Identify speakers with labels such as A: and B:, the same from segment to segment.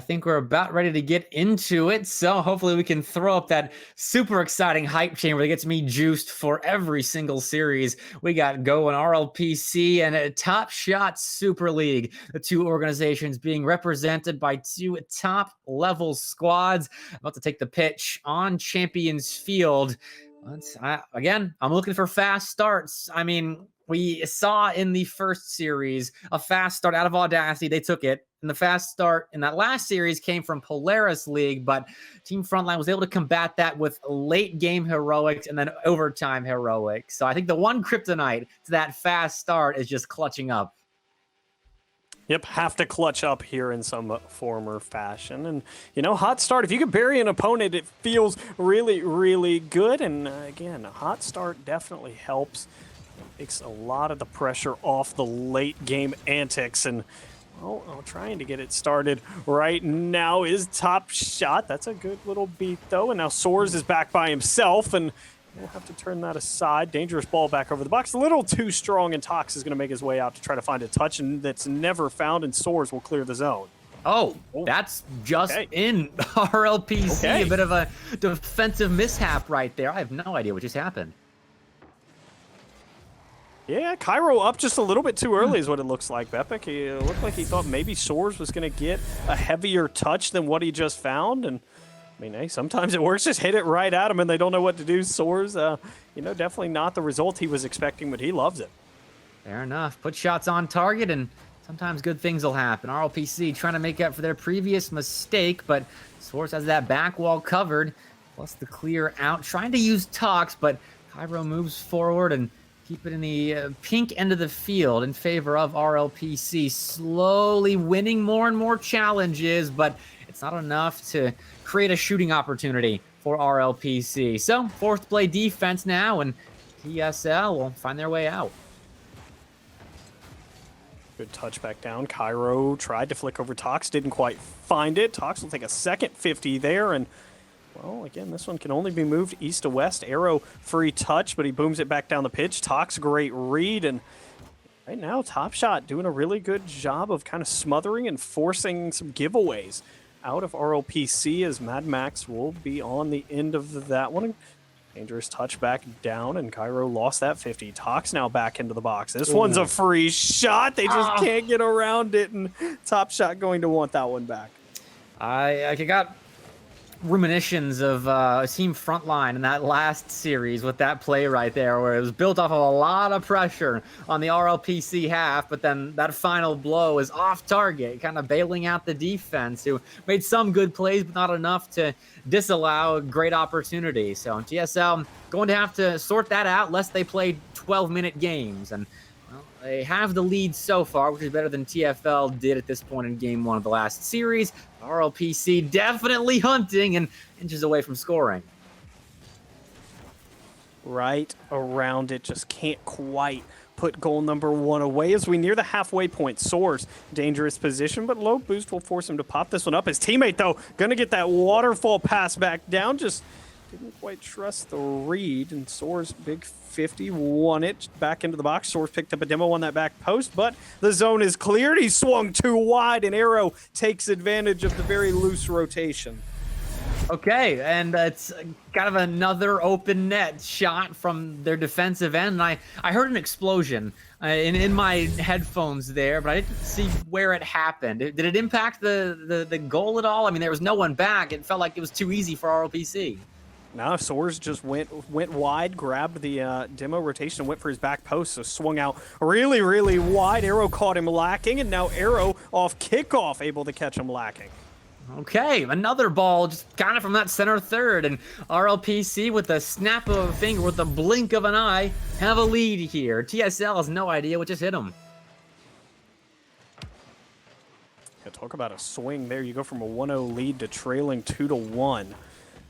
A: think we're about ready to get into it. So hopefully we can throw up that super exciting hype chamber that gets me juiced for every single series we got going. RLPC and a Top Shot Super League, the two organizations being represented by two top level squads about to take the pitch on Champions Field. Again, I'm looking for fast starts. I mean, we saw in the first series a fast start out of Audacity. They took it. And the fast start in that last series came from Polaris League, but Team Frontline was able to combat that with late game heroics and then overtime heroics. So I think the one kryptonite to that fast start is just clutching up.
B: Yep, have to clutch up here in some form or fashion. And, you know, hot start, if you can bury an opponent, it feels really, really good. And, again, a hot start definitely helps. Takes a lot of the pressure off the late game antics. And, well, trying to get it started right now is Top Shot. That's a good little beat, though. And now Soars is back by himself, and we'll have to turn that aside. Dangerous ball back over the box. A little too strong, and Tox is going to make his way out to try to find a touch, and that's never found, and Soars will clear the zone.
A: Oh, that's just in RLPC. Okay. A bit of a defensive mishap right there. I have no idea what just happened.
B: Yeah, Cairo up just a little bit too early is what it looks like, Bepik. He looked like he thought maybe Soars was going to get a heavier touch than what he just found. And, I mean, hey, sometimes it works. Just hit it right at him and they don't know what to do. Soars, you know, definitely not the result he was expecting, but he loves it.
A: Fair enough. Put shots on target and sometimes good things will happen. RLPC trying to make up for their previous mistake, but Soars has that back wall covered, plus the clear out. Trying to use Tox, but Cairo moves forward and keep it in the pink end of the field in favor of RLPC. Slowly winning more and more challenges, but it's not enough to create a shooting opportunity for RLPC. So, fourth play defense now, and TSL will find their way out.
B: Good touch back down. Cairo tried to flick over Tox, didn't quite find it. Tox will take a second 50 there, and well, again, this one can only be moved east to west. Arrow free touch, but he booms it back down the pitch. Tox, great read, and right now, Top Shot doing a really good job of kind of smothering and forcing some giveaways out of RLPC as Mad Max will be on the end of that one. Dangerous touch back down, and Cairo lost that 50. Tox now back into the box. This one's a free shot. They just can't get around it, and Top Shot going to want that one back.
A: I got reminiscence of Team Frontline in that last series with that play right there, where it was built off of a lot of pressure on the RLPC half, but then that final blow is off target, kind of bailing out the defense, who made some good plays, but not enough to disallow a great opportunity. So TSL going to have to sort that out, lest they play 12-minute games. And well, they have the lead so far, which is better than TFL did at this point in game one of the last series. RLPC definitely hunting and inches away from scoring.
B: Right around it, just can't quite put goal number one away as we near the halfway point. Soars, dangerous position, but low boost will force him to pop this one up. His teammate, though, going to get that waterfall pass back down. Just didn't quite trust the read, and Soars, big 50, won it back into the box. Soars picked up a demo on that back post, but the zone is cleared. He swung too wide, and Arrow takes advantage of the very loose rotation.
A: Okay, and it's kind of another open net shot from their defensive end. And I heard an explosion in my headphones there, but I didn't see where it happened. Did it impact the goal at all? I mean, there was no one back. It felt like it was too easy for RLPC.
B: No, Soars just went wide, grabbed the demo rotation, and went for his back post, so swung out really, really wide. Arrow caught him lacking, and now Arrow off kickoff able to catch him lacking.
A: Okay, another ball just kind of from that center third, and RLPC with a snap of a finger, with a blink of an eye, have a lead here. TSL has no idea what just hit him.
B: Yeah, talk about a swing there. You go from a 1-0 lead to trailing 2-1.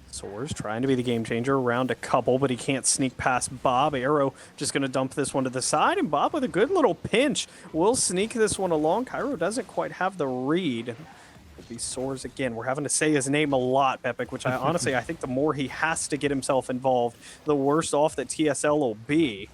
B: Soars trying to be the game changer around a couple, but he can't sneak past Bob. Arrow just going to dump this one to the side, and Bob with a good little pinch will sneak this one along. Cairo doesn't quite have the read. It'll be Soars again. We're having to say his name a lot, Bepik, which I honestly, I think the more he has to get himself involved, the worse off that TSL will be.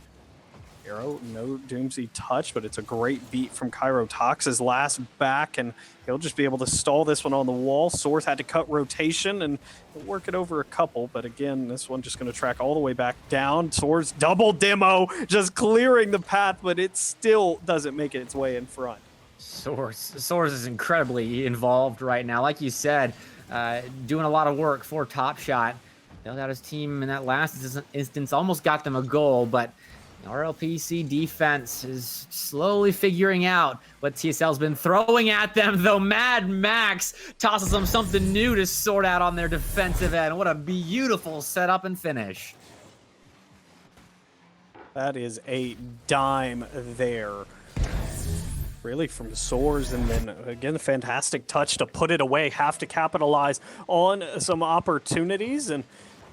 B: Arrow, no Doomsy touch, but it's a great beat from Cairo. Tox's last back, and he'll just be able to stall this one on the wall. Source had to cut rotation and work it over a couple, but again, this one just going to track all the way back down. Source double demo, just clearing the path, but it still doesn't make its way in front.
A: Source is incredibly involved right now. Like you said, doing a lot of work for Top Shot. Bailed out his team in that last instance, almost got them a goal, but RLPC defense is slowly figuring out what TSL's been throwing at them, though Mad Max tosses them something new to sort out on their defensive end. What a beautiful setup and finish.
B: That is a dime there. Really from Soars, and then again, a fantastic touch to put it away. Have to capitalize on some opportunities, and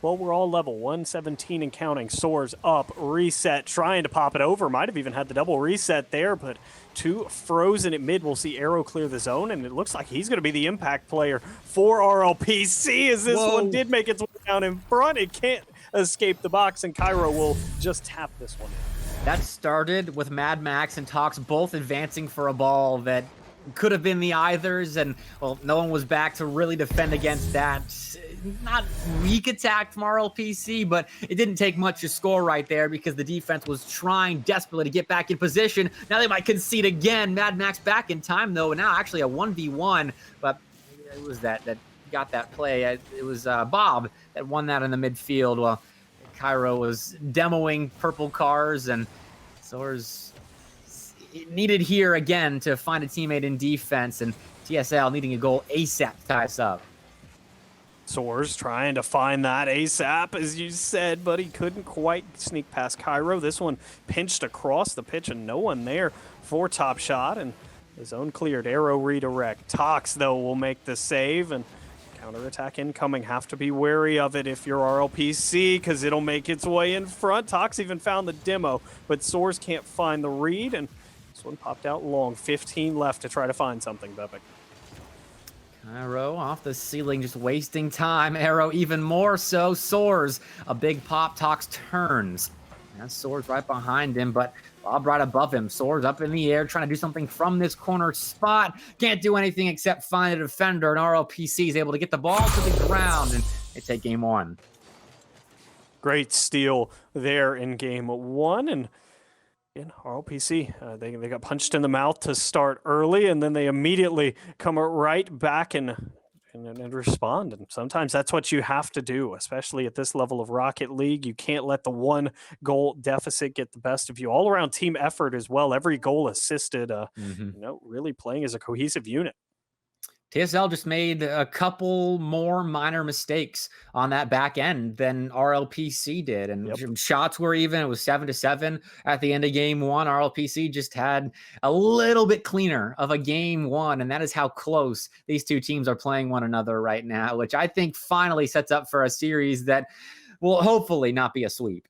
B: well, we're all level 117 and counting. Soars up, reset, trying to pop it over. Might have even had the double reset there, but two frozen at mid. We'll see Arrow clear the zone, and it looks like he's going to be the impact player for RLPC, as this one did make its way down in front. It can't escape the box, and Cairo will just tap this one in.
A: That started with Mad Max and Tox both advancing for a ball that could have been the eithers, and well, no one was back to really defend against that. Not weak attack from RLPC, but it didn't take much to score right there because the defense was trying desperately to get back in position. Now they might concede again. Mad Max back in time, though, and now actually a 1v1, but it was that got that play. It was Bob that won that in the midfield. Well, Cairo was demoing purple cars, and Soars needed here again to find a teammate in defense, and TSL needing a goal ASAP to tie us up.
B: Soars trying to find that ASAP, as you said, but he couldn't quite sneak past Cairo. This one pinched across the pitch, and no one there for Top Shot, and the zone cleared. Arrow redirect. Tox, though, will make the save, and counterattack incoming. Have to be wary of it if you're RLPC, because it'll make its way in front. Tox even found the demo, but Soars can't find the read, and this one popped out long. 15 left to try to find something, Bebek.
A: Cairo off the ceiling, just wasting time. Arrow even more so. Soars, a big pop. Tox turns. And Soars right behind him, but Bob right above him. Soars up in the air, trying to do something from this corner spot. Can't do anything except find a defender, and RLPC is able to get the ball to the ground, and they take game one.
B: Great steal there in game one, and in RLPC, they got punched in the mouth to start early, and then they immediately come right back and respond. And sometimes that's what you have to do, especially at this level of Rocket League. You can't let the one goal deficit get the best of you. All around team effort as well. Every goal assisted, really playing as a cohesive unit.
A: TSL just made a couple more minor mistakes on that back end than RLPC did. And shots were even. It was 7-7 at the end of game one. RLPC just had a little bit cleaner of a game one. And that is how close these two teams are playing one another right now, which I think finally sets up for a series that will hopefully not be a sweep.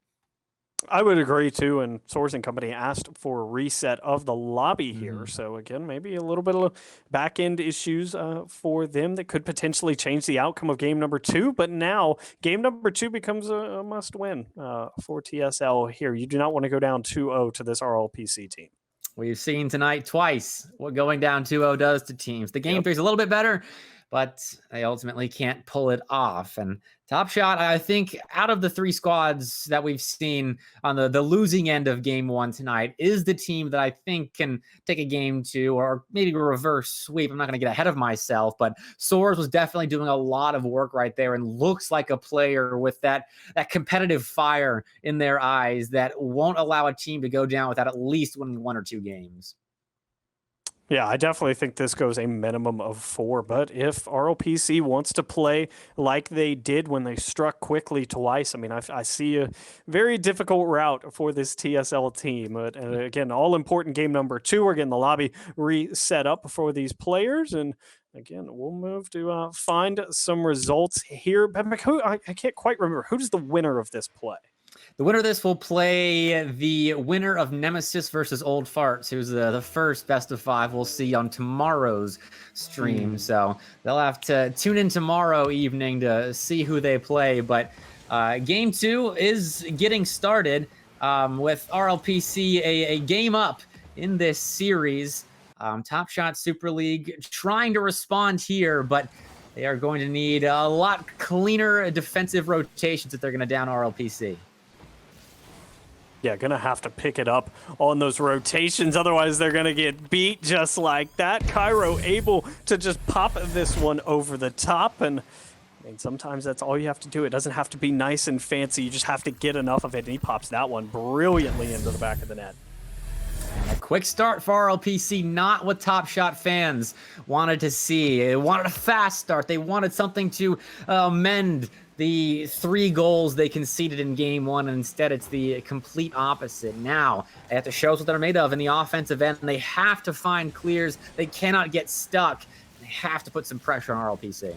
B: I would agree, too, and Soars and Company asked for a reset of the lobby here. So, again, maybe a little bit of back-end issues for them that could potentially change the outcome of game number two. But now, game number two becomes a must-win for TSL here. You do not want to go down 2-0 to this RLPC team.
A: We've seen tonight twice what going down 2-0 does to teams. The game three is a little bit better, but they ultimately can't pull it off. And Top Shot, I think, out of the three squads that we've seen on the losing end of game one tonight, is the team that I think can take a game two or maybe a reverse sweep. I'm not going to get ahead of myself, but Soars was definitely doing a lot of work right there and looks like a player with that competitive fire in their eyes that won't allow a team to go down without at least winning one or two games.
B: Yeah, I definitely think this goes a minimum of 4, but if RLPC wants to play like they did when they struck quickly twice, I mean, I see a very difficult route for this TSL team. And again, all-important game number 2. We're getting the lobby reset up for these players, and again, we'll move to find some results here. But I can't quite remember. Who is the winner of this play?
A: The winner of this will play the winner of Nemesis versus Old Farts, who's the first best of 5 we'll see on tomorrow's stream. So they'll have to tune in tomorrow evening to see who they play. But game 2 is getting started. with RLPC a game up in this series. Top Shot Super League trying to respond here, but they are going to need a lot cleaner defensive rotations if they're going to down RLPC.
B: Yeah, gonna have to pick it up on those rotations, otherwise they're gonna get beat just like that. Cairo able to just pop this one over the top, and I mean, sometimes that's all you have to do. It doesn't have to be nice and fancy, you just have to get enough of it, and he pops that one brilliantly into the back of the net.
A: A quick start for RLPC, not what Top Shot fans wanted to see. They wanted a fast start. They wanted something to mend the 3 goals they conceded in game 1, and instead it's the complete opposite. Now they have to show us what they're made of in the offensive end, and they have to find clears. They cannot get stuck. They have to put some pressure on RLPC.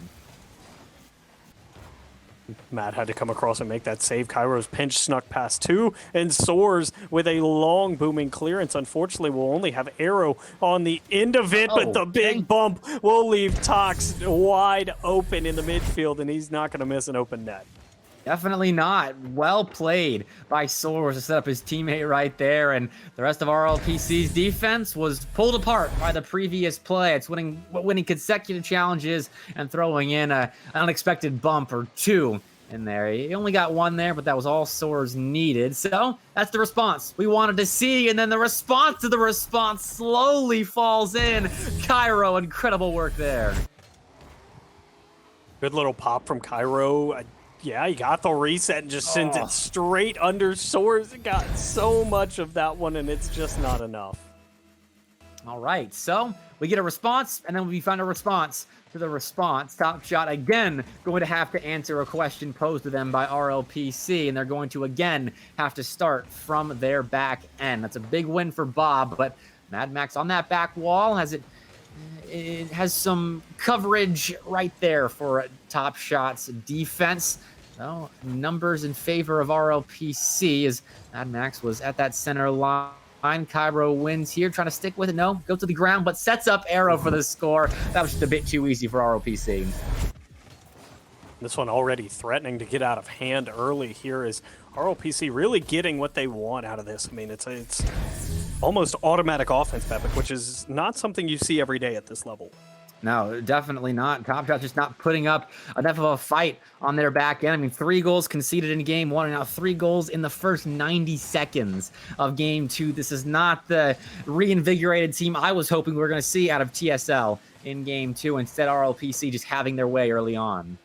B: Matt had to come across and make that save. Cairo's pinch snuck past 2 and soars with a long booming clearance. Unfortunately, we'll only have Arrow on the end of it, but the big bump will leave Tox wide open in the midfield, and he's not going to miss an open net.
A: Definitely not. Well played by Soares to set up his teammate right there, and the rest of RLPC's defense was pulled apart by the previous play. It's winning consecutive challenges and throwing in an unexpected bump or 2 in there. He only got 1 there, but that was all Soares needed. So that's the response we wanted to see, and then the response to the response slowly falls in. Cairo, incredible work there.
B: Good little pop from Cairo. Yeah, he got the reset and just sends it straight under Soares. It got so much of that one, and it's just not enough.
A: All right, so we get a response, and then we find a response to the response. Top Shot, again, going to have to answer a question posed to them by RLPC, and they're going to, again, have to start from their back end. That's a big win for Bob, but Mad Max on that back wall has it has some coverage right there for Top Shot's defense. So numbers in favor of RLPC as Mad Max was at that center line. Cairo wins here, trying to stick with it. No, go to the ground, but sets up Arrow for the score. That was just a bit too easy for RLPC.
B: This one already threatening to get out of hand early here is RLPC really getting what they want out of this. I mean, it's almost automatic offense, Pepik, which is not something you see every day at this level.
A: No, definitely not. Top Shot's just not putting up enough of a fight on their back end. I mean, 3 goals conceded in game 1, and now 3 goals in the first 90 seconds of game 2. This is not the reinvigorated team I was hoping we were going to see out of TSL in game 2. Instead, RLPC just having their way early on.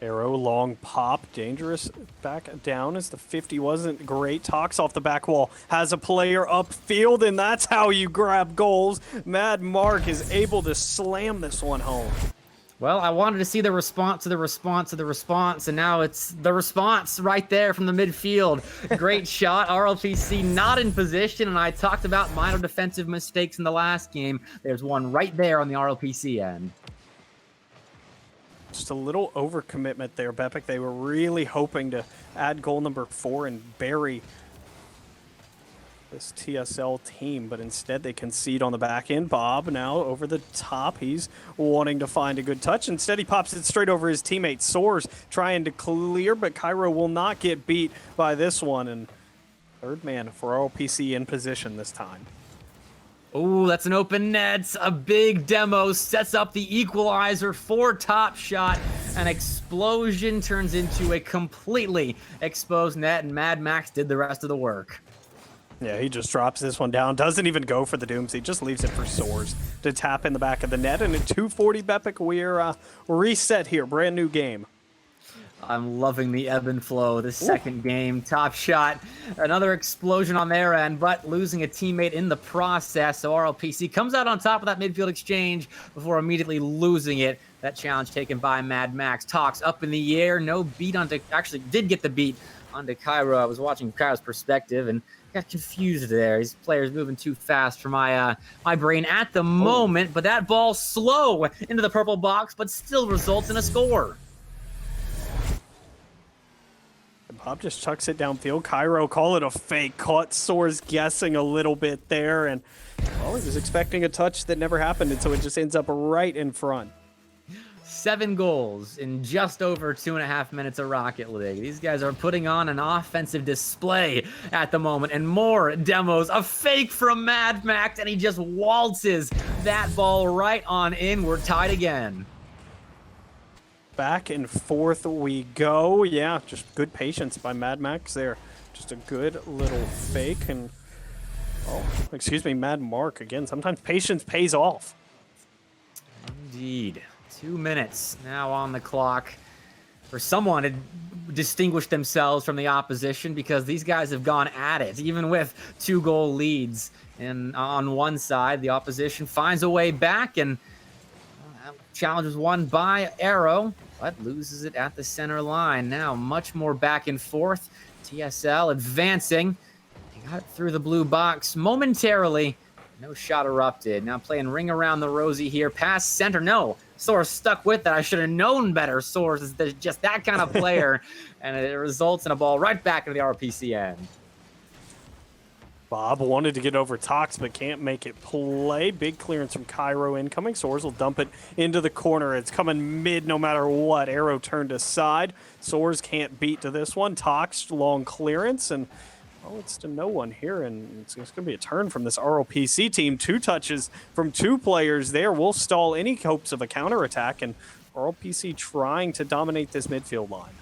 B: Arrow, long pop, dangerous, back down as the 50 wasn't great. Tox off the back wall, has a player upfield, and that's how you grab goals. Mad Mark is able to slam this one home.
A: Well, I wanted to see the response to the response to the response, and now it's the response right there from the midfield. Great shot. RLPC not in position, and I talked about minor defensive mistakes in the last game. There's one right there on the RLPC end.
B: Just a little overcommitment there, Pepik. They were really hoping to add goal number 4 and bury this TSL team, but instead they concede on the back end. Bob now over the top. He's wanting to find a good touch. Instead, he pops it straight over his teammate. Soares trying to clear, but Cairo will not get beat by this one. And third man for RLPC in position this time.
A: Oh, that's an open net. A big demo sets up the equalizer for Top Shot. An explosion turns into a completely exposed net, and Mad Max did the rest of the work.
B: Yeah, he just drops this one down. Doesn't even go for the dooms. He just leaves it for Soares to tap in the back of the net. And at 2:40, Pepik, we're reset here. Brand new game.
A: I'm loving the ebb and flow. The second game, Top Shot, another explosion on their end, but losing a teammate in the process. So RLPC comes out on top of that midfield exchange before immediately losing it. That challenge taken by Mad Max. Tox up in the air, no beat onto, actually did get the beat onto Cairo. I was watching Cairo's perspective and got confused there. These players moving too fast for my brain at the moment, but that ball slow into the purple box, but still results in a score.
B: Bob just chucks it downfield. Cairo, call it a fake. Caught Soares guessing a little bit there, and well, he was expecting a touch that never happened, and so it just ends up right in front.
A: 7 goals in just over 2.5 minutes of Rocket League. These guys are putting on an offensive display at the moment. And more demos. A fake from Mad Max, and he just waltzes that ball right on in. We're tied again.
B: Back and forth we go. Yeah, just good patience by Mad Max there. Just a good little fake. And, oh, excuse me, Mad Mark again. Sometimes patience pays off.
A: Indeed. 2 minutes now on the clock for someone to distinguish themselves from the opposition, because these guys have gone at it, even with 2-goal leads. And on one side, the opposition finds a way back, and challenge was won by Arrow, but loses it at the center line. Now much more back and forth. TSL advancing. They got it through the blue box momentarily. No shot erupted. Now playing ring around the rosy here. Pass center. No. Source stuck with it. I should have known better. Source is just that kind of player. And it results in a ball right back into the RLPC end.
B: Bob wanted to get over Tox, but can't make it play. Big clearance from Cairo incoming. Soares will dump it into the corner. It's coming mid no matter what. Arrow turned aside. Soares can't beat to this one. Tox, long clearance, and oh, it's to no one here, and it's going to be a turn from this RLPC team. 2 touches from 2 players there will stall any hopes of a counterattack, and RLPC trying to dominate this midfield line.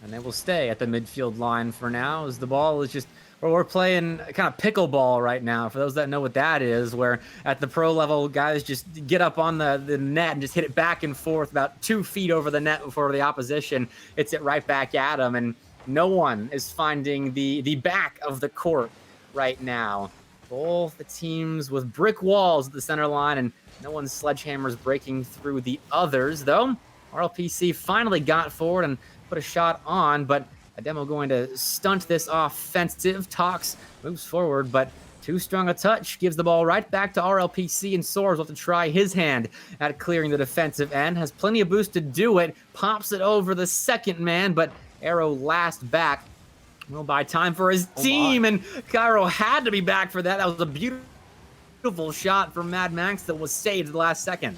A: And they will stay at the midfield line for now, as the ball is just, or we're playing kind of pickleball right now, for those that know what that is, where at the pro level, guys just get up on the net and just hit it back and forth about 2 feet over the net before the opposition hits it right back at them. And no one is finding the back of the court right now. Both the teams with brick walls at the center line, and no one's sledgehammers breaking through the others, though. RLPC finally got forward and put a shot on, but a demo going to stunt this offensive. Tox moves forward, but too strong a touch gives the ball right back to RLPC, and Soares will have to try his hand at clearing the defensive end. Has plenty of boost to do it. Pops it over the second man, but Arrow last back. Will buy time for his team, and Cairo had to be back for that. That was a beautiful shot from Mad Max that was saved at the last second.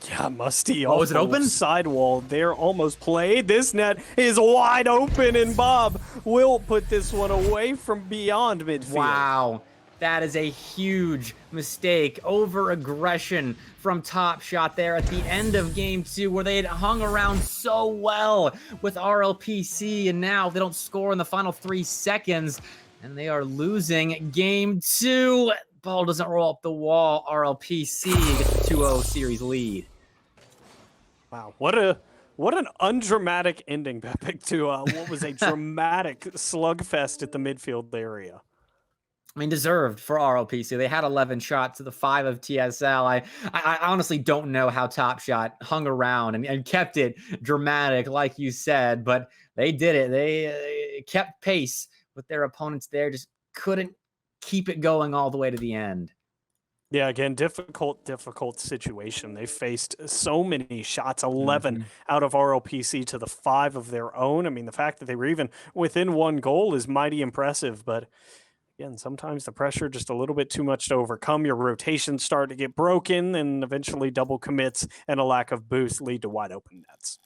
B: Yeah, Musty.
A: Oh, is it open?
B: Sidewall there, almost played. This net is wide open, and Bob will put this one away from beyond midfield.
A: Wow. That is a huge mistake. Over-aggression from Top Shot there at the end of Game 2, where they had hung around so well with RLPC, and now if they don't score in the final 3 seconds, and they are losing Game 2. Ball doesn't roll up the wall. RLPC gets a 2-0 series lead.
B: Wow, what an undramatic ending, Pepe, to what was a dramatic slugfest at the midfield area.
A: I mean, deserved for RLPC. They had 11 shots to the 5 of TSL. I honestly don't know how Top Shot hung around and kept it dramatic, like you said, but they did it. They kept pace with their opponents there, just couldn't keep it going all the way to the end.
B: Yeah, again, difficult situation. They faced so many shots, 11 out of RLPC to the 5 of their own. I mean, the fact that they were even within 1 goal is mighty impressive, but again, sometimes the pressure just a little bit too much to overcome. Your rotations start to get broken, and eventually double commits and a lack of boost lead to wide open nets.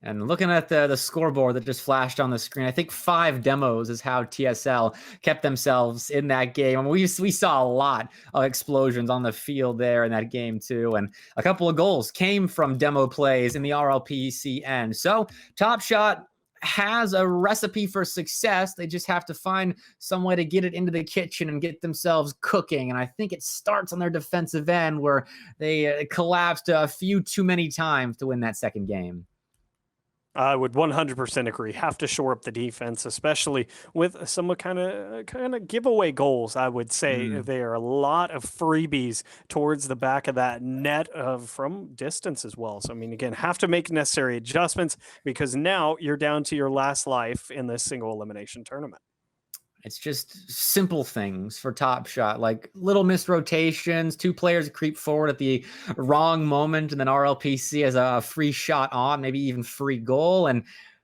A: And looking at the scoreboard that just flashed on the screen, I think 5 demos is how TSL kept themselves in that game. I mean, we saw a lot of explosions on the field there in that game too, and a couple of goals came from demo plays in the RLPC end. So Top Shot has a recipe for success. They just have to find some way to get it into the kitchen and get themselves cooking. And I think it starts on their defensive end, where they collapsed a few too many times to win that second game.
B: I would 100% agree. Have to shore up the defense, especially with some kind of giveaway goals. I would say there are a lot of freebies towards the back of that net from distance as well. So, I mean, again, have to make necessary adjustments, because now you're down to your last life in this single elimination tournament.
A: It's just simple things for Top Shot, like little missed rotations, 2 players creep forward at the wrong moment, and then RLPC has a free shot on, maybe even free goal, and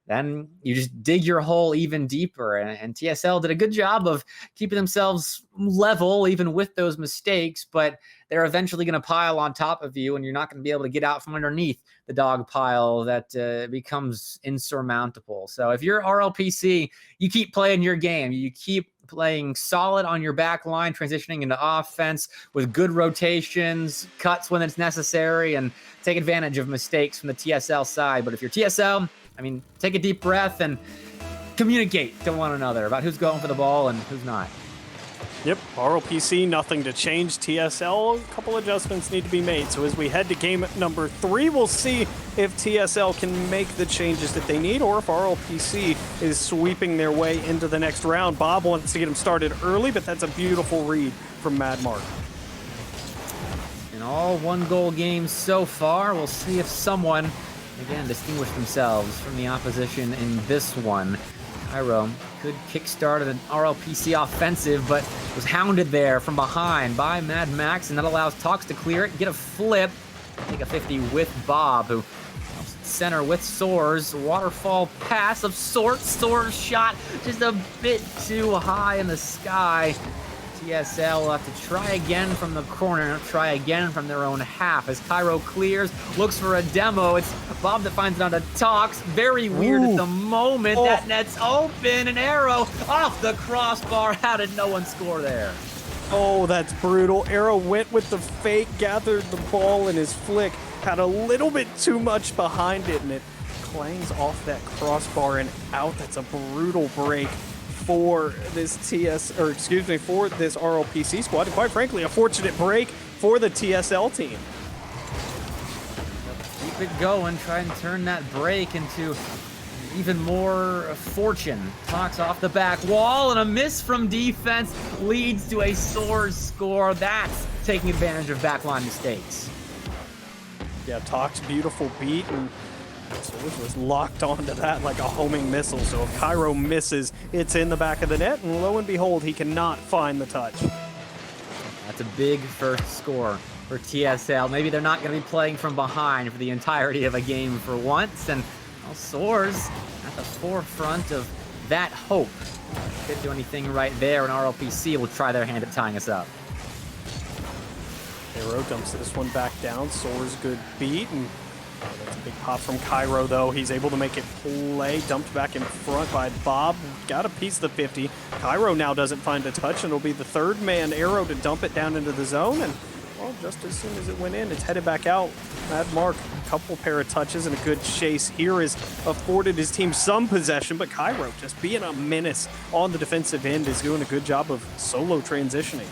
A: then you just dig your hole even deeper. And TSL did a good job of keeping themselves level, even with those mistakes, but they're eventually going to pile on top of you, and you're not going to be able to get out from underneath the dog pile that becomes insurmountable. So if you're RLPC, you keep playing your game. You keep playing solid on your back line, transitioning into offense with good rotations, cuts when it's necessary, and take advantage of mistakes from the TSL side. But if you're TSL, I mean, take a deep breath and communicate to one another about who's going for the ball and who's not.
B: Yep, RLPC, nothing to change. TSL, a couple adjustments need to be made. So as we head to game number 3, we'll see if TSL can make the changes that they need or if RLPC is sweeping their way into the next round. Bob wants to get him started early, but that's a beautiful read from Mad Mark.
A: In all one-goal games so far, we'll see if someone, again, distinguished themselves from the opposition in this one. Cairo could kickstart an RLPC offensive, but was hounded there from behind by Mad Max, and that allows Tox to clear it, get a flip, take a 50 with Bob, who helps center with Soars. Waterfall pass of sorts. Soars shot just a bit too high in the sky. TSL will have to try again from the corner, try again from their own half as Cairo clears, looks for a demo. It's Bob that finds it on the Tox. Very weird at the moment. That net's open. An arrow off the crossbar. How did no one score there?
B: Oh, that's brutal. Arrow went with the fake, gathered the ball in his flick, had a little bit too much behind it, and it clangs off that crossbar and out. That's a brutal break for this for this RLPC squad, and quite frankly, a fortunate break for the TSL team.
A: Keep it going, try and turn that break into even more fortune. Tox off the back wall, and a miss from defense leads to a Soars score. That's taking advantage of backline mistakes.
B: Yeah, Tox, beautiful beat, and Soars was locked onto that like a homing missile. So if Cairo misses, it's in the back of the net, and lo and behold, he cannot find the touch.
A: That's a big first score for TSL. Maybe they're not going to be playing from behind for the entirety of a game for once, and well, Soars at the forefront of that hope. Couldn't do anything right there, and RLPC will try their hand at tying us up.
B: Cairo dumps this one back down. Soars good beat, and that's a big pop from Cairo, though. He's able to make it play. Dumped back in front by Bob. Got a piece of the 50. Cairo now doesn't find a touch, and it'll be the third man, Arrow, to dump it down into the zone. And, well, just as soon as it went in, it's headed back out. Mad Mark, a couple pair of touches and a good chase here has afforded his team some possession, but Cairo, just being a menace on the defensive end, is doing a good job of solo transitioning.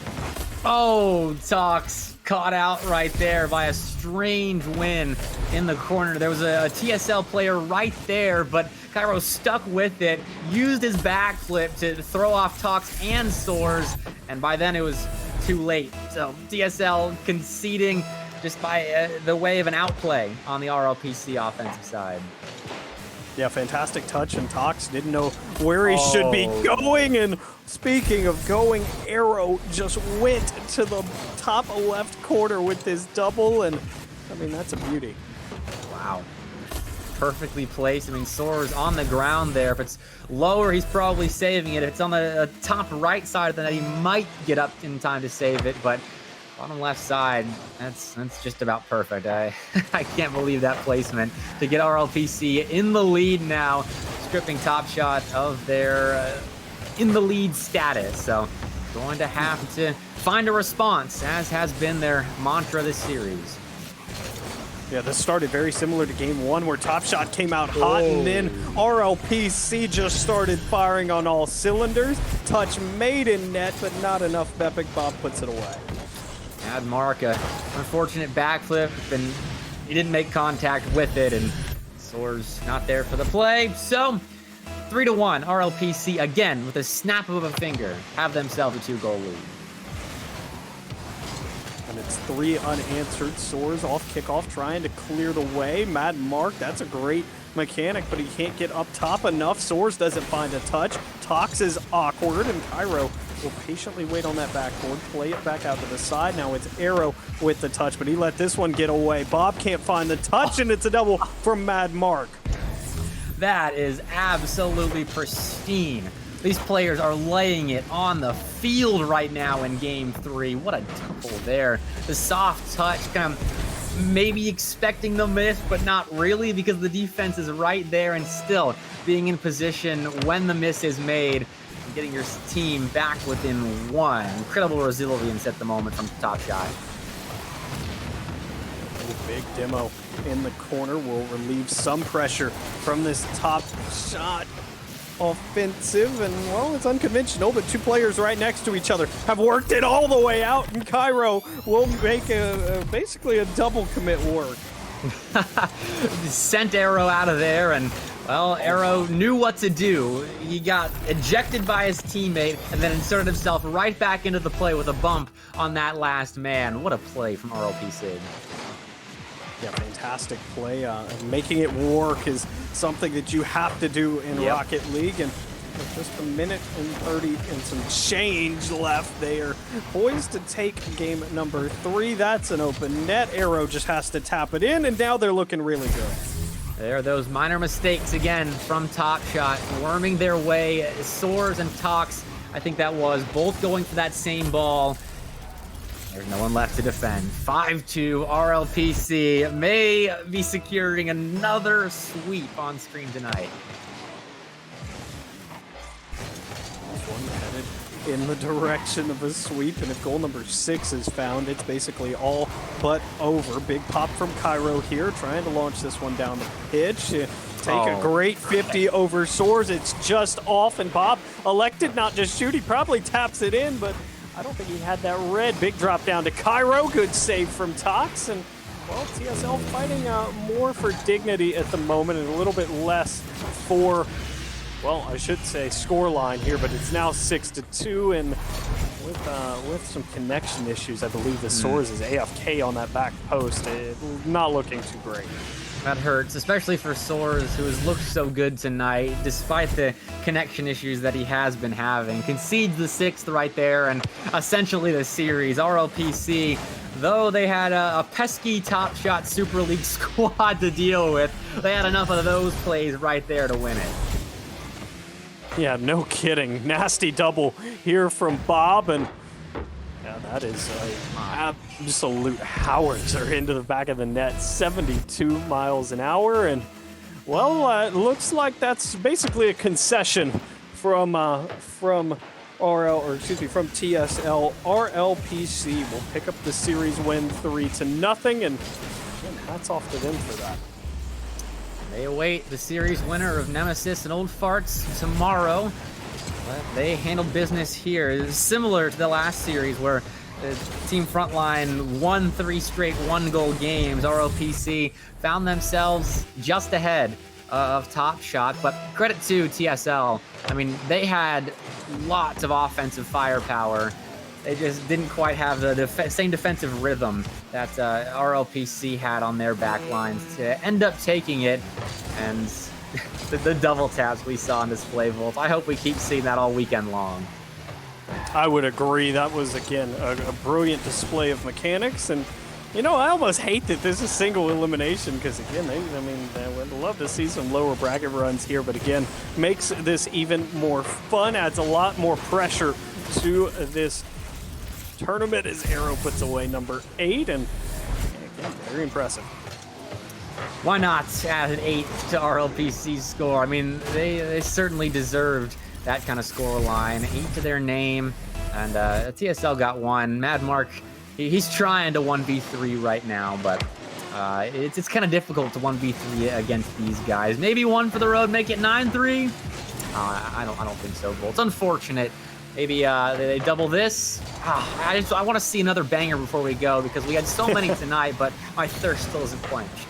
A: Oh, Tox caught out right there by a strange win in the corner. There was a TSL player right there, but Cairo stuck with it, used his backflip to throw off Tox and Soars, and by then it was too late. So TSL conceding just by the way of an outplay on the RLPC offensive side.
B: Yeah, fantastic touch, and Tox didn't know where he should be going. And speaking of going, Arrow just went to the top left corner with this double, and I mean, that's a beauty.
A: Wow. Perfectly placed. I mean, Soars on the ground there. If it's lower, he's probably saving it. If it's on the top right side of the net, he might get up in time to save it, but bottom left side, that's just about perfect. I can't believe that placement to get RLPC in the lead now, stripping Top Shot of their in the lead status. So going to have to find a response, as has been their mantra this series.
B: Yeah, this started very similar to game 1, where Top Shot came out hot, and then RLPC just started firing on all cylinders. Touch made in net, but not enough. Epic Bob puts it away.
A: Mad Mark, unfortunate backflip, and he didn't make contact with it, and Soars not there for the play. So 3-1, RLPC again with a snap of a finger have themselves a 2-goal lead.
B: And it's 3 unanswered. Soars off kickoff trying to clear the way. Mad Mark, that's a great mechanic, but he can't get up top enough. Soars doesn't find a touch. Tox is awkward, and Cairo will patiently wait on that backboard, play it back out to the side. Now it's Arrow with the touch, but he let this one get away. Bob can't find the touch, and it's a double from Mad Mark.
A: That is absolutely pristine. These players are laying it on the field right now in game 3. What a double there. The soft touch, kind of maybe expecting the miss, but not really, because the defense is right there, and still being in position when the miss is made and getting your team back within 1. Incredible resilience at the moment from Top Shot.
B: Big demo in the corner will relieve some pressure from this Top Shot offensive, and well, it's unconventional, but 2 players right next to each other have worked it all the way out, and Cairo will make basically a double commit work.
A: Sent Arrow out of there, and well, Arrow knew what to do. He got ejected by his teammate and then inserted himself right back into the play with a bump on that last man. What a play from RLPC.
B: Yeah, fantastic play. Making it work is something that you have to do in Rocket League, and with just a minute and 30 and some change left, they are poised to take game number 3. That's an open net. Arrow just has to tap it in, and now they're looking really good.
A: There are those minor mistakes again from Top Shot, worming their way. Soars and Tox, I think that was, both going for that same ball. There's no one left to defend. 5-2, RLPC may be securing another sweep on screen tonight.
B: One headed in the direction of a sweep, and if goal number 6 is found, it's basically all but over. Big pop from Cairo here, trying to launch this one down the pitch. Take a great 50 over Soars. It's just off, and Bob elected not to shoot. He probably taps it in, but I don't think he had that red. Big drop down to Cairo. Good save from Tox. And, well, TSL fighting more for dignity at the moment and a little bit less for, well, I should say scoreline here, but it's now 6-2. And with some connection issues, I believe the Soars is AFK on that back post. Not looking too great.
A: That hurts, especially for Soars, who has looked so good tonight, despite the connection issues that he has been having. Concedes the 6th right there, and essentially the series. RLPC, though they had a pesky Top Shot Super League squad to deal with, they had enough of those plays right there to win it.
B: Yeah, no kidding. Nasty double here from Bob, and yeah, that is an absolute howitzer into the back of the net, 72 miles an hour, and well, it looks like that's basically a concession from TSL. RLPC will pick up the series win 3-0, and hats off to them for that.
A: They await the series winner of Nemesis and Old Farts tomorrow. But they handled business here. It is similar to the last series where the Team Frontline won 3 straight 1-goal games. RLPC found themselves just ahead of Top Shot, but credit to TSL. I mean, they had lots of offensive firepower. They just didn't quite have the same defensive rhythm that RLPC had on their back lines to end up taking it, and the double taps we saw in display vault. I hope we keep seeing that all weekend long.
B: I would agree. That was, again, a brilliant display of mechanics. And, you know, I almost hate that this is single elimination because, again, they would love to see some lower bracket runs here. But, again, makes this even more fun, adds a lot more pressure to this tournament as Arrow puts away number 8. And, again, very impressive.
A: Why not add an 8 to RLPC's score? I mean, they certainly deserved that kind of score line. 8 to their name, and TSL got 1. Mad Mark, he's trying to 1v3 right now, but it's kind of difficult to 1v3 against these guys. Maybe 1 for the road, make it 9-3. I don't think so, Bull. It's unfortunate. Maybe they double this. I want to see another banger before we go because we had so many tonight, but my thirst still isn't quenched.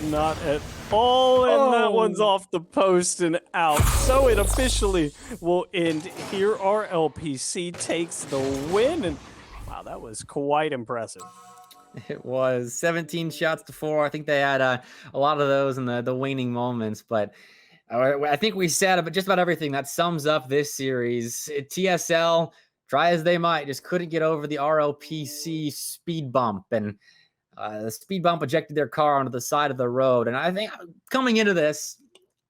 B: Not at all, and that one's off the post and out. So it officially will end here. RLPC takes the win, and wow, that was quite impressive.
A: It was 17 shots to 4. I think they had a lot of those in the waning moments, but I think we said just about everything that sums up this series. TSL, try as they might, just couldn't get over the RLPC speed bump, and the speed bump ejected their car onto the side of the road. And I think coming into this,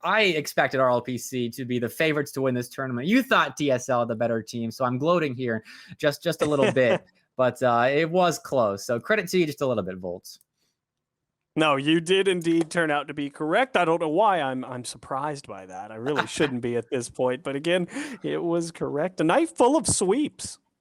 A: I expected RLPC to be the favorites to win this tournament. You thought TSL the better team, so I'm gloating here just a little bit, but it was close. So credit to you just a little bit, Volts.
B: No, you did indeed turn out to be correct. I don't know why I'm surprised by that. I really shouldn't be at this point, but again, it was correct. A night full of sweeps.